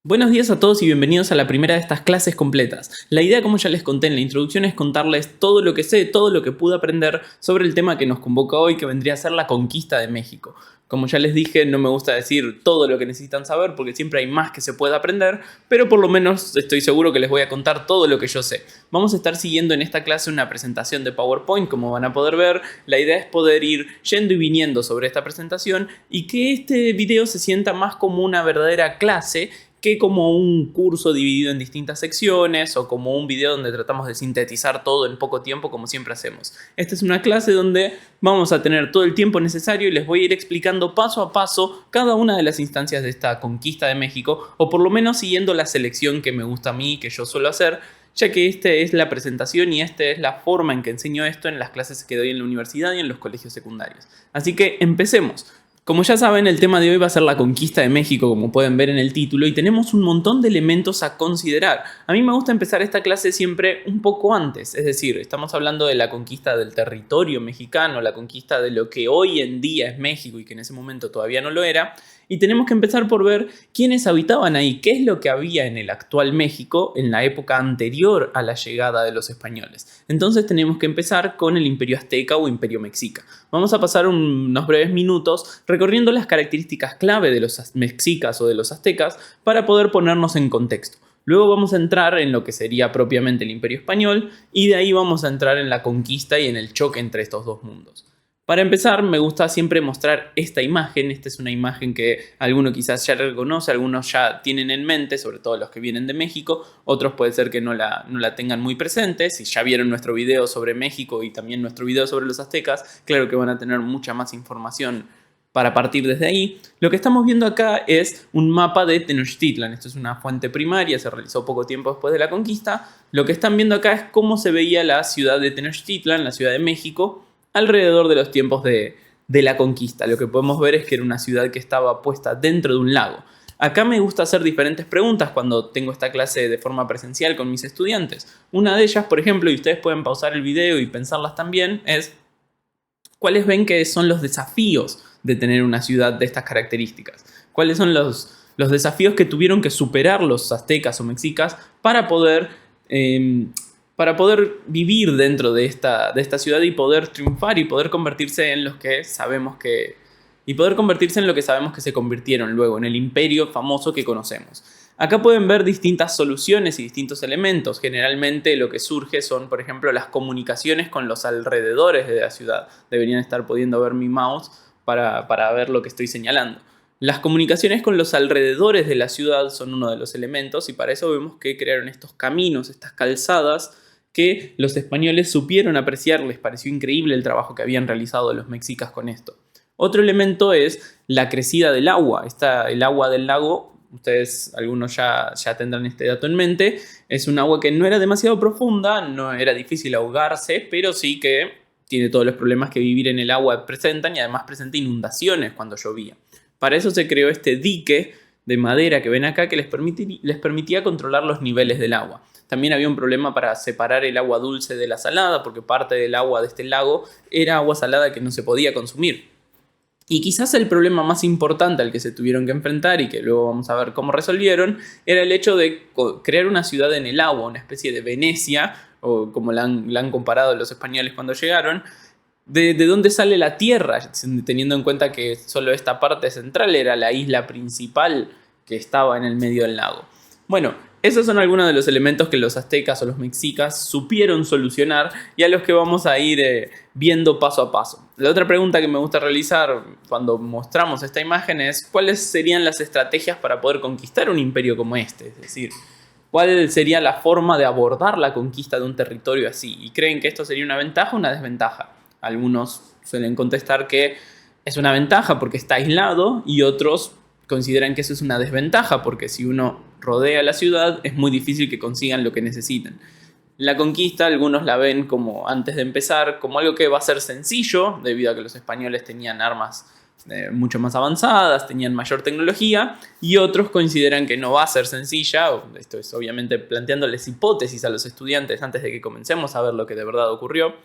Buenos días a todos y bienvenidos a la primera de estas clases completas. La idea, como ya les conté en la introducción, es contarles todo lo que sé, todo lo que pude aprender sobre el tema que nos convoca hoy, que vendría a ser la conquista de México. Como ya les dije, no me gusta decir todo lo que necesitan saber porque siempre hay más que se puede aprender, pero por lo menos estoy seguro que les voy a contar todo lo que yo sé. Vamos a estar siguiendo en esta clase una presentación de PowerPoint, como van a poder ver. La idea es poder ir yendo y viniendo sobre esta presentación y que este video se sienta más como una verdadera clase que como un curso dividido en distintas secciones o como un video donde tratamos de sintetizar todo en poco tiempo como siempre hacemos. Esta es una clase donde vamos a tener todo el tiempo necesario y les voy a ir explicando paso a paso cada una de las instancias de esta conquista de México, o por lo menos siguiendo la selección que me gusta a mí, que yo suelo hacer, ya que esta es la presentación y esta es la forma en que enseño esto en las clases que doy en la universidad y en los colegios secundarios. Así que empecemos. Como ya saben, el tema de hoy va a ser la conquista de México, como pueden ver en el título, y tenemos un montón de elementos a considerar. A mí me gusta empezar esta clase siempre un poco antes, es decir, estamos hablando de la conquista del territorio mexicano, la conquista de lo que hoy en día es México y que en ese momento todavía no lo era, y tenemos que empezar por ver quiénes habitaban ahí, qué es lo que había en el actual México en la época anterior a la llegada de los españoles. Entonces tenemos que empezar con el Imperio Azteca o Imperio Mexica. Vamos a pasar unos breves minutos recorriendo las características clave de los mexicas o de los aztecas para poder ponernos en contexto. Luego vamos a entrar en lo que sería propiamente el Imperio Español y de ahí vamos a entrar en la conquista y en el choque entre estos dos mundos. Para empezar, me gusta siempre mostrar esta imagen. Esta es una imagen que alguno quizás ya reconoce, algunos ya tienen en mente, sobre todo los que vienen de México. Otros puede ser que no la tengan muy presente. Si ya vieron nuestro video sobre México y también nuestro video sobre los aztecas, claro que van a tener mucha más información para partir desde ahí. Lo que estamos viendo acá es un mapa de Tenochtitlan. Esto es una fuente primaria, se realizó poco tiempo después de la conquista. Lo que están viendo acá es cómo se veía la ciudad de Tenochtitlan, la ciudad de México, alrededor de los tiempos de la conquista. Lo que podemos ver es que era una ciudad que estaba puesta dentro de un lago. Acá me gusta hacer diferentes preguntas cuando tengo esta clase de forma presencial con mis estudiantes. Una de ellas, por ejemplo, y ustedes pueden pausar el video y pensarlas también, es ¿cuáles ven que son los desafíos de tener una ciudad de estas características? ¿Cuáles son los desafíos que tuvieron que superar los aztecas o mexicas para poder vivir dentro de esta ciudad y poder triunfar y poder convertirse en los que sabemos que se convirtieron luego en el imperio famoso que conocemos? Acá pueden ver distintas soluciones y distintos elementos. Generalmente lo que surge son, por ejemplo, las comunicaciones con los alrededores de la ciudad. Deberían estar pudiendo ver mi mouse para ver lo que estoy señalando. Las comunicaciones con los alrededores de la ciudad son uno de los elementos y para eso vemos que crearon estos caminos, estas calzadas que los españoles supieron apreciar. Les pareció increíble el trabajo que habían realizado los mexicas con esto. Otro elemento es la crecida del agua. El agua del lago, ustedes algunos ya tendrán este dato en mente, es un agua que no era demasiado profunda, no era difícil ahogarse, pero sí que tiene todos los problemas que vivir en el agua presentan y además presenta inundaciones cuando llovía. Para eso se creó este dique de madera que ven acá que les permitía controlar los niveles del agua. También había un problema para separar el agua dulce de la salada, porque parte del agua de este lago era agua salada que no se podía consumir. Y quizás el problema más importante al que se tuvieron que enfrentar y que luego vamos a ver cómo resolvieron era el hecho de crear una ciudad en el agua, una especie de Venecia, o como la han comparado los españoles cuando llegaron, de dónde sale la tierra, teniendo en cuenta que solo esta parte central era la isla principal que estaba en el medio del lago. Bueno, esos son algunos de los elementos que los aztecas o los mexicas supieron solucionar y a los que vamos a ir viendo paso a paso. La otra pregunta que me gusta realizar cuando mostramos esta imagen es ¿cuáles serían las estrategias para poder conquistar un imperio como este? Es decir, ¿cuál sería la forma de abordar la conquista de un territorio así? ¿Y creen que esto sería una ventaja o una desventaja? Algunos suelen contestar que es una ventaja porque está aislado y otros consideran que eso es una desventaja porque si uno rodea la ciudad es muy difícil que consigan lo que necesitan. La conquista algunos la ven como, antes de empezar, como algo que va a ser sencillo debido a que los españoles tenían armas mucho más avanzadas, tenían mayor tecnología, y otros consideran que no va a ser sencilla. Esto es obviamente planteándoles hipótesis a los estudiantes antes de que comencemos a ver lo que de verdad ocurrió.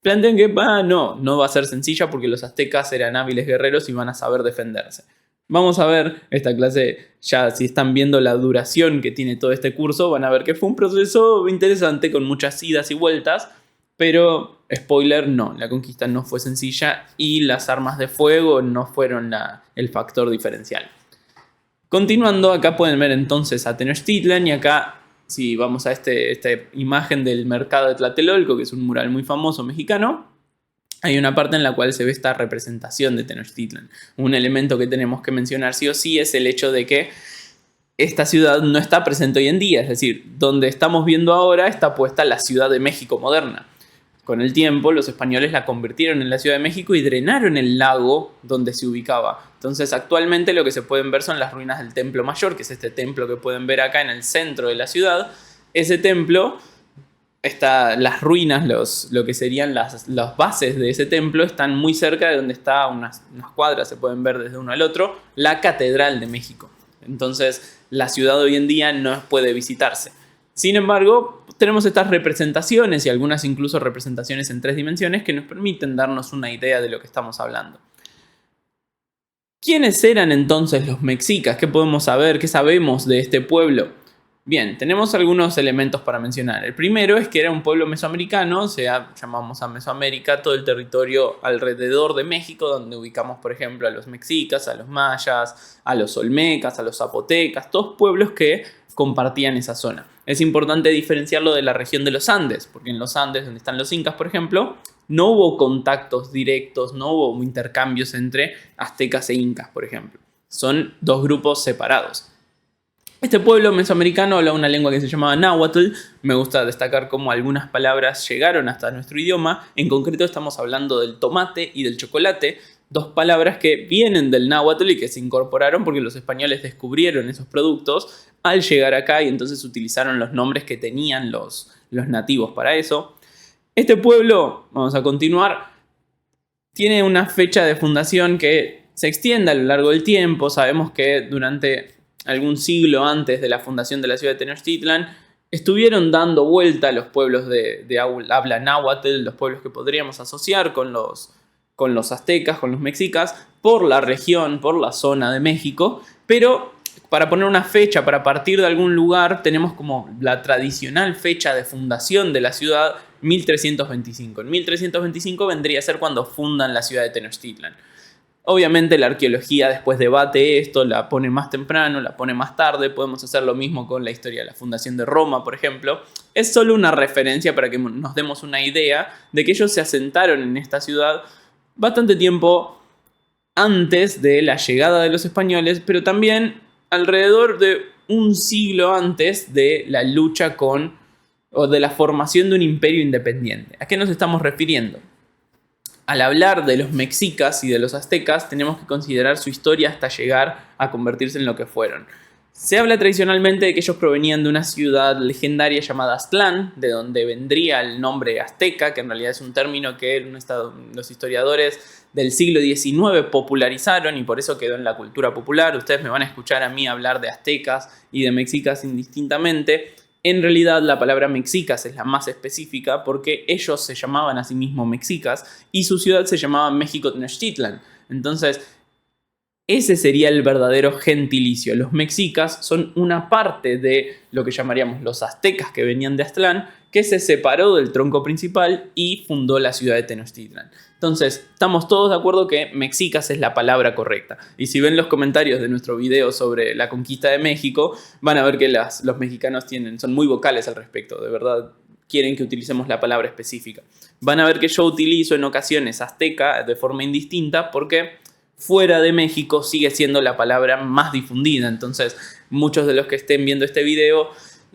Plantean que no va a ser sencilla porque los aztecas eran hábiles guerreros y van a saber defenderse. Vamos a ver esta clase, ya si están viendo la duración que tiene todo este curso, van a ver que fue un proceso interesante con muchas idas y vueltas, pero spoiler, no, la conquista no fue sencilla y las armas de fuego no fueron el factor diferencial. Continuando, acá pueden ver entonces a Tenochtitlan y acá, si vamos a esta imagen del mercado de Tlatelolco, que es un mural muy famoso mexicano, hay una parte en la cual se ve esta representación de Tenochtitlan. Un elemento que tenemos que mencionar sí o sí es el hecho de que esta ciudad no está presente hoy en día, es decir, donde estamos viendo ahora está puesta la Ciudad de México moderna. Con el tiempo, los españoles la convirtieron en la Ciudad de México y drenaron el lago donde se ubicaba. Entonces, actualmente lo que se pueden ver son las ruinas del Templo Mayor, que es este templo que pueden ver acá en el centro de la ciudad. Ese templo, las ruinas, lo que serían las bases de ese templo, están muy cerca de donde está unas cuadras, se pueden ver desde uno al otro, la Catedral de México. Entonces, la ciudad hoy en día no puede visitarse. Sin embargo, tenemos estas representaciones y algunas incluso representaciones en 3 dimensiones que nos permiten darnos una idea de lo que estamos hablando. ¿Quiénes eran entonces los mexicas? ¿Qué podemos saber? ¿Qué sabemos de este pueblo? Bien, tenemos algunos elementos para mencionar. El primero es que era un pueblo mesoamericano, llamamos a Mesoamérica todo el territorio alrededor de México, donde ubicamos, por ejemplo, a los mexicas, a los mayas, a los olmecas, a los zapotecas, todos pueblos que compartían esa zona. Es importante diferenciarlo de la región de los Andes, porque en los Andes, donde están los incas, por ejemplo, no hubo contactos directos, no hubo intercambios entre aztecas e incas, por ejemplo. Son 2 grupos separados. Este pueblo mesoamericano habla una lengua que se llamaba náhuatl. Me gusta destacar cómo algunas palabras llegaron hasta nuestro idioma. En concreto estamos hablando del tomate y del chocolate, 2 palabras que vienen del náhuatl y que se incorporaron porque los españoles descubrieron esos productos al llegar acá y entonces utilizaron los nombres que tenían los nativos para eso. Este pueblo, vamos a continuar, tiene una fecha de fundación que se extiende a lo largo del tiempo. Sabemos que durante algún siglo antes de la fundación de la ciudad de Tenochtitlan estuvieron dando vuelta a los pueblos de habla náhuatl, los pueblos que podríamos asociar con los aztecas, con los mexicas, por la región, por la zona de México, pero para poner una fecha, para partir de algún lugar, tenemos como la tradicional fecha de fundación de la ciudad, 1325. En 1325 vendría a ser cuando fundan la ciudad de Tenochtitlan. Obviamente la arqueología después debate esto, la pone más temprano, la pone más tarde. Podemos hacer lo mismo con la historia de la fundación de Roma, por ejemplo. Es solo una referencia para que nos demos una idea de que ellos se asentaron en esta ciudad bastante tiempo antes de la llegada de los españoles, pero también alrededor de un siglo antes de la lucha o de la formación de un imperio independiente. ¿A qué nos estamos refiriendo? Al hablar de los mexicas y de los aztecas, tenemos que considerar su historia hasta llegar a convertirse en lo que fueron. Se habla tradicionalmente de que ellos provenían de una ciudad legendaria llamada Aztlán, de donde vendría el nombre azteca, que en realidad es un término que los historiadores del siglo XIX popularizaron y por eso quedó en la cultura popular. Ustedes me van a escuchar a mí hablar de aztecas y de mexicas indistintamente. En realidad la palabra mexicas es la más específica porque ellos se llamaban a sí mismos mexicas y su ciudad se llamaba México Tenochtitlan. Entonces, ese sería el verdadero gentilicio. Los mexicas son una parte de lo que llamaríamos los aztecas que venían de Aztlán, que se separó del tronco principal y fundó la ciudad de Tenochtitlan. Entonces, estamos todos de acuerdo que mexicas es la palabra correcta. Y si ven los comentarios de nuestro video sobre la conquista de México, van a ver que los mexicanos son muy vocales al respecto. De verdad, quieren que utilicemos la palabra específica. Van a ver que yo utilizo en ocasiones azteca de forma indistinta porque fuera de México sigue siendo la palabra más difundida. Entonces, muchos de los que estén viendo este video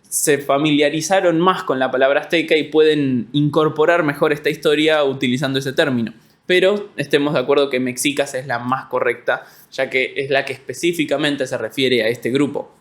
se familiarizaron más con la palabra azteca y pueden incorporar mejor esta historia utilizando ese término. Pero estemos de acuerdo que mexicas es la más correcta, ya que es la que específicamente se refiere a este grupo.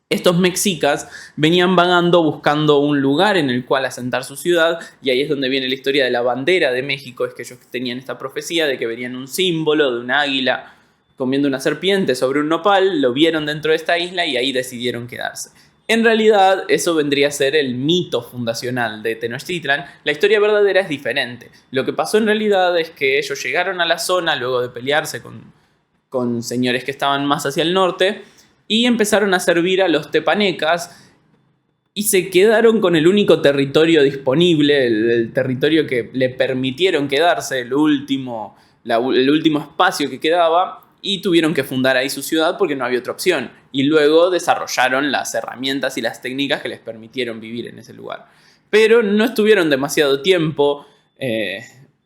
Estos mexicas venían vagando buscando un lugar en el cual asentar su ciudad, y ahí es donde viene la historia de la bandera de México. Es que ellos tenían esta profecía de que verían un símbolo de un águila comiendo una serpiente sobre un nopal, lo vieron dentro de esta isla y ahí decidieron quedarse. En realidad, eso vendría a ser el mito fundacional de Tenochtitlan. La historia verdadera es diferente. Lo que pasó en realidad es que ellos llegaron a la zona luego de pelearse con con señores que estaban más hacia el norte, y empezaron a servir a los tepanecas y se quedaron con el único territorio disponible, el territorio que le permitieron quedarse, el último espacio que quedaba, y tuvieron que fundar ahí su ciudad porque no había otra opción. Y luego desarrollaron las herramientas y las técnicas que les permitieron vivir en ese lugar. Pero no estuvieron demasiado tiempo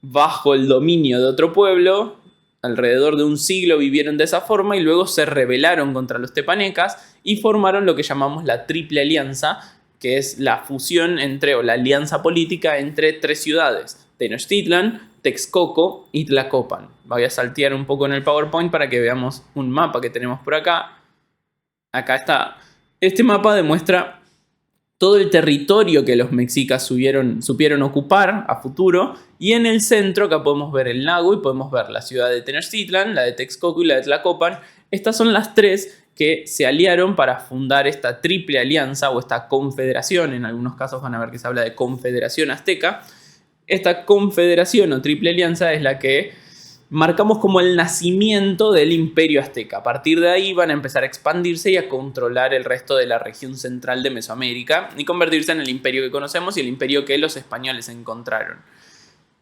bajo el dominio de otro pueblo. Alrededor de un siglo vivieron de esa forma y luego se rebelaron contra los tepanecas y formaron lo que llamamos la Triple Alianza, que es la fusión o la alianza política entre 3 ciudades: Tenochtitlan, Texcoco y Tlacopan. Voy a saltear un poco en el PowerPoint para que veamos un mapa que tenemos por acá. Acá está. Este mapa demuestra todo el territorio que los mexicas supieron ocupar a futuro, y en el centro acá podemos ver el lago y podemos ver la ciudad de Tenochtitlan, la de Texcoco y la de Tlacopan. Estas son las 3 que se aliaron para fundar esta triple alianza o esta confederación. En algunos casos van a ver que se habla de confederación azteca. Esta confederación o triple alianza es la que marcamos como el nacimiento del imperio azteca. A partir de ahí van a empezar a expandirse y a controlar el resto de la región central de Mesoamérica y convertirse en el imperio que conocemos y el imperio que los españoles encontraron.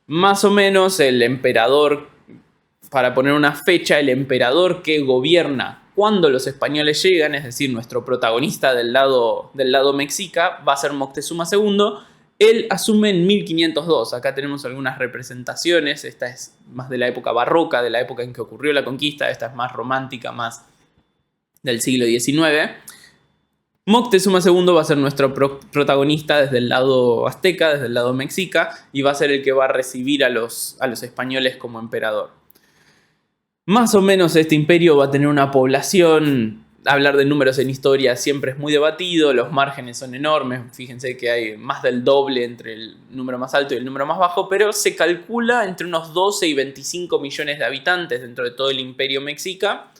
Más o menos el emperador, para poner una fecha, el emperador que gobierna cuando los españoles llegan, es decir, nuestro protagonista del lado mexica, va a ser Moctezuma II. Él asume en 1502. Acá tenemos algunas representaciones. Esta es más de la época barroca, de la época en que ocurrió la conquista. Esta es más romántica, más del siglo XIX. Moctezuma II va a ser nuestro protagonista desde el lado azteca, desde el lado mexica, y va a ser el que va a recibir a los españoles como emperador. Más o menos este imperio va a tener una población. Hablar de números en historia siempre es muy debatido, los márgenes son enormes, fíjense que hay más del doble entre el número más alto y el número más bajo, pero se calcula entre unos 12 y 25 millones de habitantes dentro de todo el imperio mexica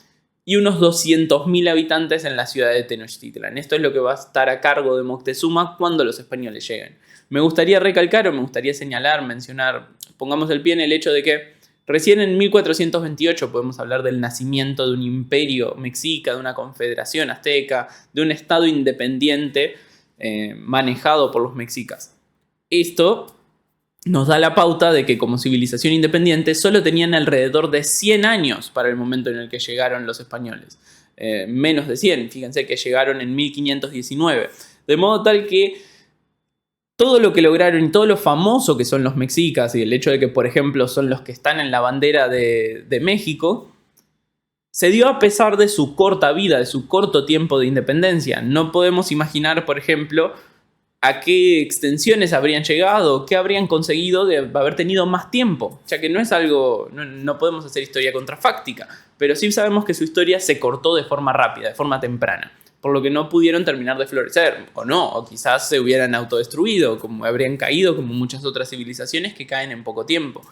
y unos 200.000 habitantes en la ciudad de Tenochtitlan. Esto es lo que va a estar a cargo de Moctezuma cuando los españoles lleguen. Me gustaría recalcar o me gustaría señalar, mencionar, pongamos el pie en el hecho de que recién en 1428 podemos hablar del nacimiento de un imperio mexica, de una confederación azteca, de un estado independiente manejado por los mexicas. Esto nos da la pauta de que como civilización independiente solo tenían alrededor de 100 años para el momento en el que llegaron los españoles. Menos de 100, fíjense que llegaron en 1519. De modo tal que todo lo que lograron y todo lo famoso que son los mexicas y el hecho de que, por ejemplo, son los que están en la bandera de México, se dio a pesar de su corta vida, de su corto tiempo de independencia. No podemos imaginar, por ejemplo, a qué extensiones habrían llegado, qué habrían conseguido de haber tenido más tiempo, ya que no es algo, no podemos hacer historia contrafáctica, pero sí sabemos que su historia se cortó de forma rápida, de forma temprana, por lo que no pudieron terminar de florecer, o quizás se hubieran autodestruido, como habrían caído como muchas otras civilizaciones que caen en poco tiempo.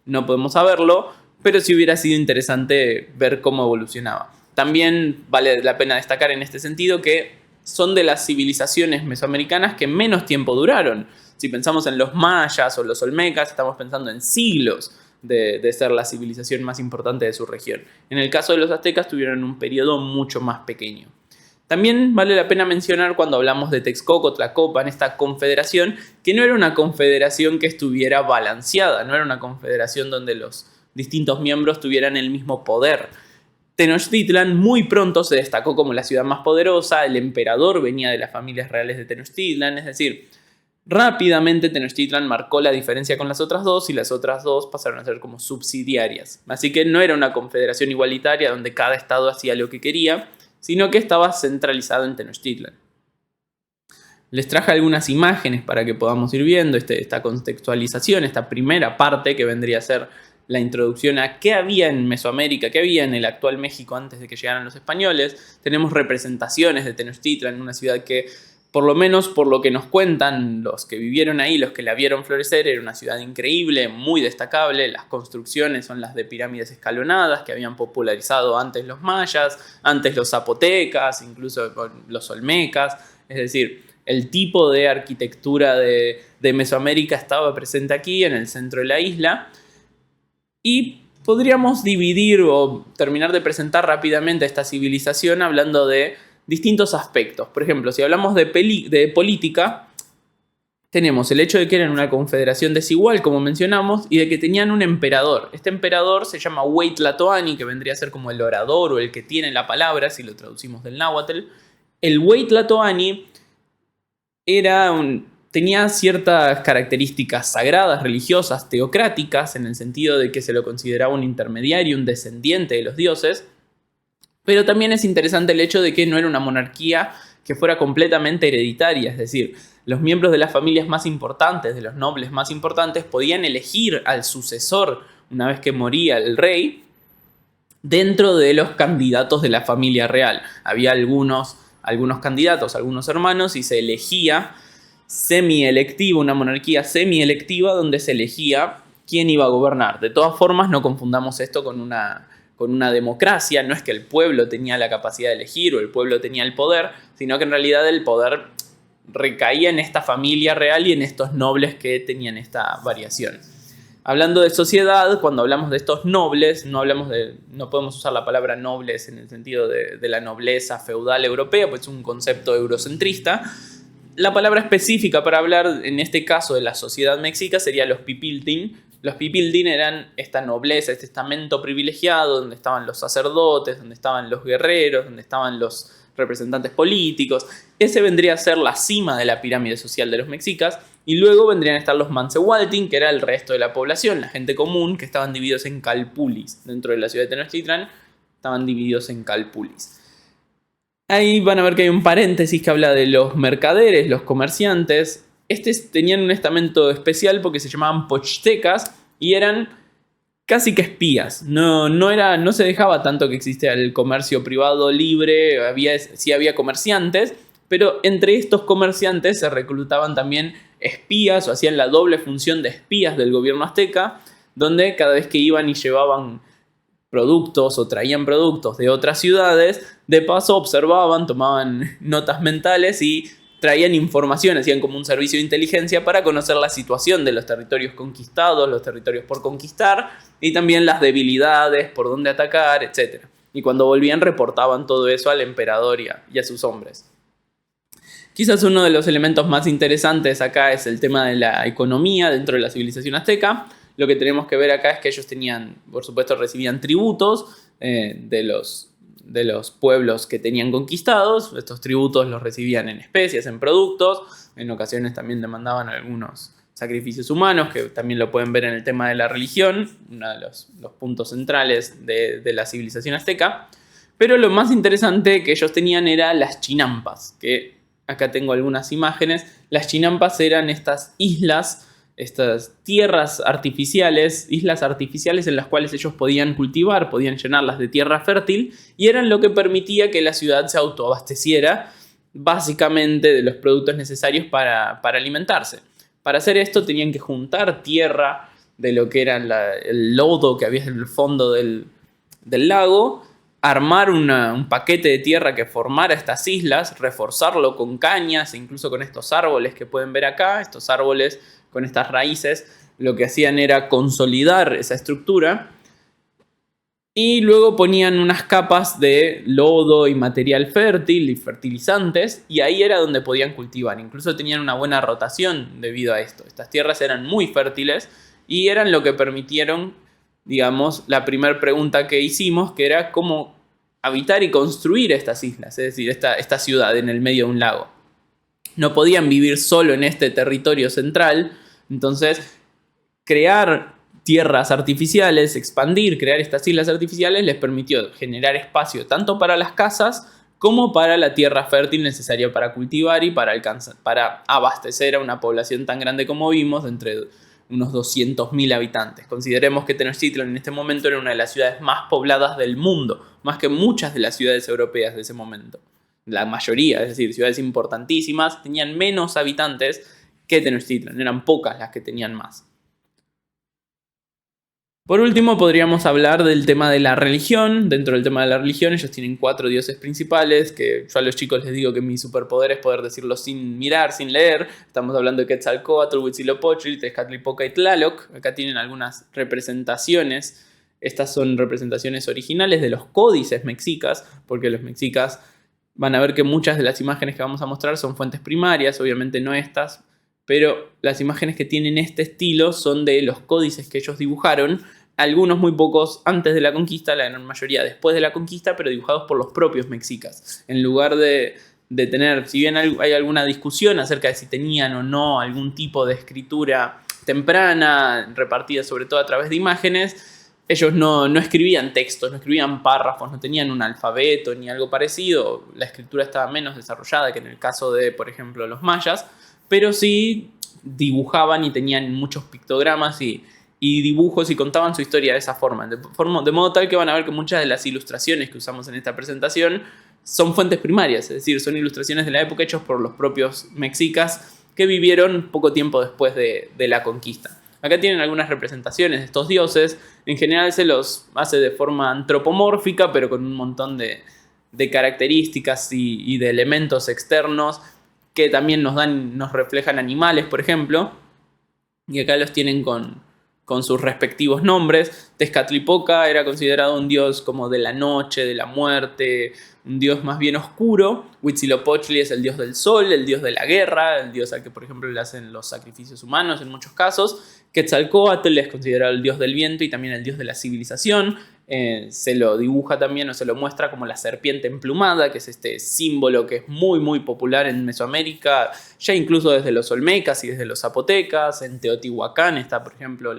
No podemos saberlo, pero sí hubiera sido interesante ver cómo evolucionaba. También vale la pena destacar en este sentido que son de las civilizaciones mesoamericanas que menos tiempo duraron. Si pensamos en los mayas o los olmecas, estamos pensando en siglos de ser la civilización más importante de su región. En el caso de los aztecas tuvieron un periodo mucho más pequeño. También vale la pena mencionar cuando hablamos de Texcoco, Tlacopan, esta confederación, que no era una confederación que estuviera balanceada, no era una confederación donde los distintos miembros tuvieran el mismo poder. Tenochtitlan muy pronto se destacó como la ciudad más poderosa, el emperador venía de las familias reales de Tenochtitlan, es decir, rápidamente Tenochtitlan marcó la diferencia con las otras dos y las otras dos pasaron a ser como subsidiarias. Así que no era una confederación igualitaria donde cada estado hacía lo que quería, sino que estaba centralizado en Tenochtitlan. Les traje algunas imágenes para que podamos ir viendo esta contextualización, esta primera parte que vendría a ser la introducción a qué había en Mesoamérica, qué había en el actual México antes de que llegaran los españoles. Tenemos representaciones de Tenochtitlan, una ciudad que, por lo menos por lo que nos cuentan los que vivieron ahí, los que la vieron florecer, era una ciudad increíble, muy destacable. Las construcciones son las de pirámides escalonadas que habían popularizado antes los mayas, antes los zapotecas, incluso los olmecas. Es decir, el tipo de arquitectura de Mesoamérica estaba presente aquí, en el centro de la isla. Y podríamos dividir o terminar de presentar rápidamente esta civilización hablando de distintos aspectos. Por ejemplo, si hablamos de política, tenemos el hecho de que eran una confederación desigual, como mencionamos, y de que tenían un emperador. Este emperador se llama Huey-Tlatoani, que vendría a ser como el orador o el que tiene la palabra, si lo traducimos del náhuatl. El Huey-Tlatoani tenía ciertas características sagradas, religiosas, teocráticas, en el sentido de que se lo consideraba un intermediario, un descendiente de los dioses. Pero también es interesante el hecho de que no era una monarquía que fuera completamente hereditaria, es decir, los miembros de las familias más importantes, de los nobles más importantes, podían elegir al sucesor una vez que moría el rey dentro de los candidatos de la familia real. Había algunos candidatos, algunos hermanos, y se elegía semi-electiva, una monarquía semi-electiva donde se elegía quién iba a gobernar. De todas formas, no confundamos esto con una democracia. No es que el pueblo tenía la capacidad de elegir o el pueblo tenía el poder, sino que en realidad el poder recaía en esta familia real y en estos nobles que tenían esta variación. Hablando de sociedad, cuando hablamos de estos nobles, no podemos usar la palabra nobles en el sentido de la nobleza feudal europea, pues es un concepto eurocentrista. La palabra específica para hablar en este caso de la sociedad mexica sería los pipiltin. Los pipiltin eran esta nobleza, este estamento privilegiado donde estaban los sacerdotes, donde estaban los guerreros, donde estaban los representantes políticos. Ese vendría a ser la cima de la pirámide social de los mexicas. Y luego vendrían a estar los mansehualtin, que era el resto de la población, la gente común, que estaban divididos en calpulis. Dentro de la ciudad de Tenochtitlán estaban divididos en calpulis. Ahí van a ver que hay un paréntesis que habla de los mercaderes, los comerciantes. Tenían un estamento especial porque se llamaban pochtecas y eran casi que espías. No se dejaba tanto que existía el comercio privado libre, sí había comerciantes, pero entre estos comerciantes se reclutaban también espías o hacían la doble función de espías del gobierno azteca, donde cada vez que iban y llevaban productos o traían productos de otras ciudades, de paso observaban, tomaban notas mentales y traían información, hacían como un servicio de inteligencia para conocer la situación de los territorios conquistados, los territorios por conquistar y también las debilidades, por dónde atacar, etc. Y cuando volvían reportaban todo eso al emperador y a sus hombres. Quizás uno de los elementos más interesantes acá es el tema de la economía dentro de la civilización azteca. Lo que tenemos que ver acá es que ellos por supuesto, recibían tributos de los pueblos que tenían conquistados. Estos tributos los recibían en especias, en productos. En ocasiones también demandaban algunos sacrificios humanos, que también lo pueden ver en el tema de la religión, uno de los puntos centrales de la civilización azteca. Pero lo más interesante que ellos tenían era las chinampas, que acá tengo algunas imágenes. Las chinampas eran estas islas, estas tierras artificiales, islas artificiales en las cuales ellos podían cultivar, podían llenarlas de tierra fértil y eran lo que permitía que la ciudad se autoabasteciera básicamente de los productos necesarios para alimentarse. Para hacer esto tenían que juntar tierra de lo que era el lodo que había en el fondo del lago, armar un paquete de tierra que formara estas islas, reforzarlo con cañas e incluso con estos árboles que pueden ver acá, estos árboles con estas raíces, lo que hacían era consolidar esa estructura y luego ponían unas capas de lodo y material fértil y fertilizantes y ahí era donde podían cultivar. Incluso tenían una buena rotación debido a esto. Estas tierras eran muy fértiles y eran lo que permitieron, digamos, la primera pregunta que hicimos, que era cómo habitar y construir estas islas, es decir, esta ciudad en el medio de un lago. No podían vivir solo en este territorio central, entonces crear tierras artificiales, crear estas islas artificiales les permitió generar espacio tanto para las casas como para la tierra fértil necesaria para cultivar y para abastecer a una población tan grande como vimos, entre unos 200.000 habitantes. Consideremos que Tenochtitlan en este momento era una de las ciudades más pobladas del mundo, más que muchas de las ciudades europeas de ese momento. La mayoría, es decir, ciudades importantísimas, tenían menos habitantes que Tenochtitlan, eran pocas las que tenían más. Por último, podríamos hablar del tema de la religión. Dentro del tema de la religión, ellos tienen 4 dioses principales, que yo a los chicos les digo que mi superpoder es poder decirlos sin mirar, sin leer. Estamos hablando de Quetzalcóatl, Huitzilopochtli, Tezcatlipoca y Tlaloc. Acá tienen algunas representaciones Estas son representaciones originales de los códices mexicas, porque los mexicas van a ver que muchas de las imágenes que vamos a mostrar son fuentes primarias, obviamente no estas, pero las imágenes que tienen este estilo son de los códices que ellos dibujaron, algunos muy pocos antes de la conquista, la gran mayoría después de la conquista, pero dibujados por los propios mexicas. En lugar de tener, si bien hay alguna discusión acerca de si tenían o no algún tipo de escritura temprana, repartida sobre todo a través de imágenes, ellos no escribían textos, no escribían párrafos, no tenían un alfabeto ni algo parecido. La escritura estaba menos desarrollada que en el caso de, por ejemplo, los mayas, pero sí dibujaban y tenían muchos pictogramas y dibujos y contaban su historia de esa forma. De modo tal que van a ver que muchas de las ilustraciones que usamos en esta presentación son fuentes primarias, es decir, son ilustraciones de la época hechas por los propios mexicas que vivieron poco tiempo después de la conquista. Acá tienen algunas representaciones de estos dioses. En general se los hace de forma antropomórfica, pero con un montón de características y de elementos externos que también nos reflejan animales, por ejemplo. Y acá los tienen con sus respectivos nombres. Tezcatlipoca era considerado un dios como de la noche, de la muerte, un dios más bien oscuro. Huitzilopochtli es el dios del sol, el dios de la guerra, el dios al que por ejemplo le hacen los sacrificios humanos en muchos casos. Quetzalcóatl es considerado el dios del viento y también el dios de la civilización. Se lo dibuja también o se lo muestra como la serpiente emplumada, que es este símbolo que es muy muy popular en Mesoamérica, ya incluso desde los olmecas y desde los zapotecas. En Teotihuacán está, por ejemplo,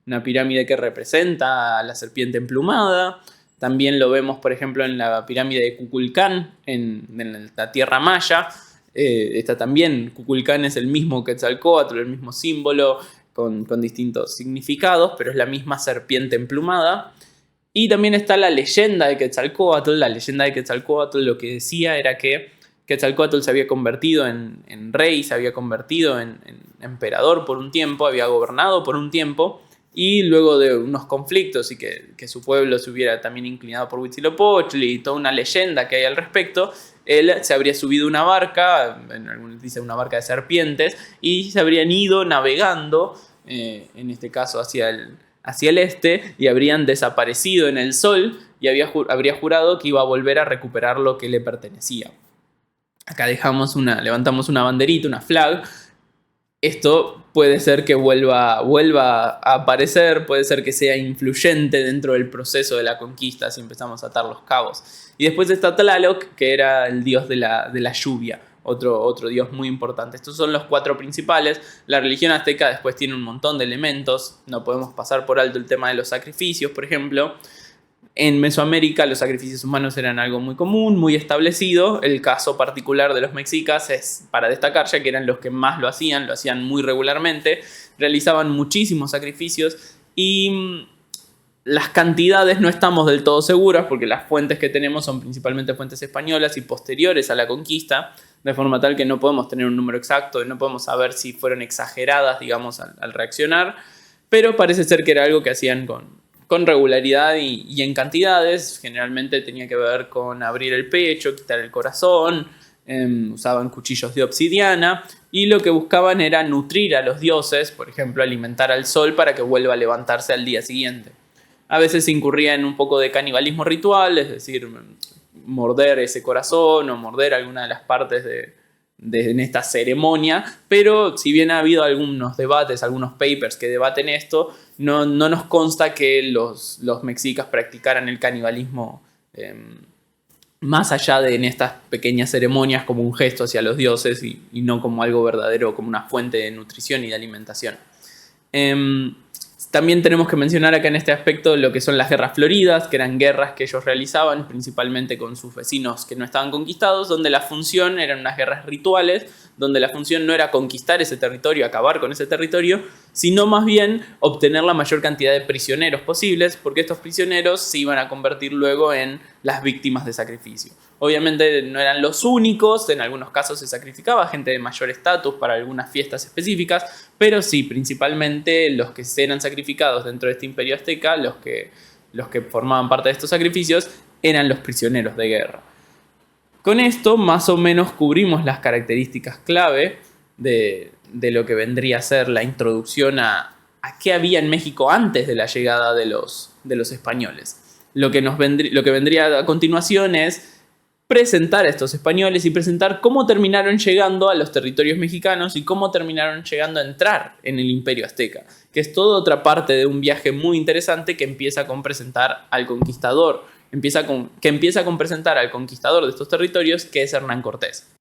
una pirámide que representa a la serpiente emplumada. También lo vemos, por ejemplo, en la pirámide de Kukulcán, en la tierra maya. Está también, Kukulcán es el mismo Quetzalcóatl, el mismo símbolo, con distintos significados, pero es la misma serpiente emplumada. Y también está la leyenda de Quetzalcóatl. La leyenda de Quetzalcóatl lo que decía era que Quetzalcóatl se había convertido en rey, se había convertido en emperador por un tiempo, había gobernado por un tiempo, y luego de unos conflictos y que su pueblo se hubiera también inclinado por Huitzilopochtli y toda una leyenda que hay al respecto, él se habría subido a una barca, en algunos dicen una barca de serpientes, y se habrían ido navegando, en este caso hacia el este, y habrían desaparecido en el sol, y habría jurado que iba a volver a recuperar lo que le pertenecía. Acá levantamos una banderita, una flag. Esto puede ser que vuelva a aparecer, puede ser que sea influyente dentro del proceso de la conquista si empezamos a atar los cabos. Y después está Tlaloc, que era el dios de la lluvia, otro dios muy importante. Estos son los 4 principales. La religión azteca después tiene un montón de elementos. No podemos pasar por alto el tema de los sacrificios, por ejemplo. En Mesoamérica los sacrificios humanos eran algo muy común, muy establecido. El caso particular de los mexicas es para destacar, ya que eran los que más lo hacían muy regularmente, realizaban muchísimos sacrificios y las cantidades no estamos del todo seguras porque las fuentes que tenemos son principalmente fuentes españolas y posteriores a la conquista, de forma tal que no podemos tener un número exacto y no podemos saber si fueron exageradas, digamos, al reaccionar, pero parece ser que era algo que hacían con regularidad y en cantidades. Generalmente tenía que ver con abrir el pecho, quitar el corazón, usaban cuchillos de obsidiana y lo que buscaban era nutrir a los dioses, por ejemplo, alimentar al sol para que vuelva a levantarse al día siguiente. A veces se incurría en un poco de canibalismo ritual, es decir, morder ese corazón o morder alguna de las partes en esta ceremonia, pero si bien ha habido algunos debates, algunos papers que debaten esto, no nos consta que los mexicas practicaran el canibalismo más allá de en estas pequeñas ceremonias como un gesto hacia los dioses y no como algo verdadero, como una fuente de nutrición y de alimentación. También tenemos que mencionar acá en este aspecto lo que son las guerras floridas, que eran guerras que ellos realizaban principalmente con sus vecinos que no estaban conquistados, donde la función eran unas guerras rituales, donde la función no era conquistar ese territorio, acabar con ese territorio, sino más bien obtener la mayor cantidad de prisioneros posibles, porque estos prisioneros se iban a convertir luego en las víctimas de sacrificio. Obviamente no eran los únicos, en algunos casos se sacrificaba gente de mayor estatus para algunas fiestas específicas, pero sí, principalmente los que eran sacrificados dentro de este imperio azteca, los que formaban parte de estos sacrificios, eran los prisioneros de guerra. Con esto más o menos cubrimos las características clave de lo que vendría a ser la introducción a qué había en México antes de la llegada de los de los españoles. Lo que vendría a continuación es presentar a estos españoles y presentar cómo terminaron llegando a los territorios mexicanos y cómo terminaron llegando a entrar en el Imperio Azteca, que es toda otra parte de un viaje muy interesante que empieza con presentar al conquistador, empieza con presentar al conquistador de estos territorios, que es Hernán Cortés.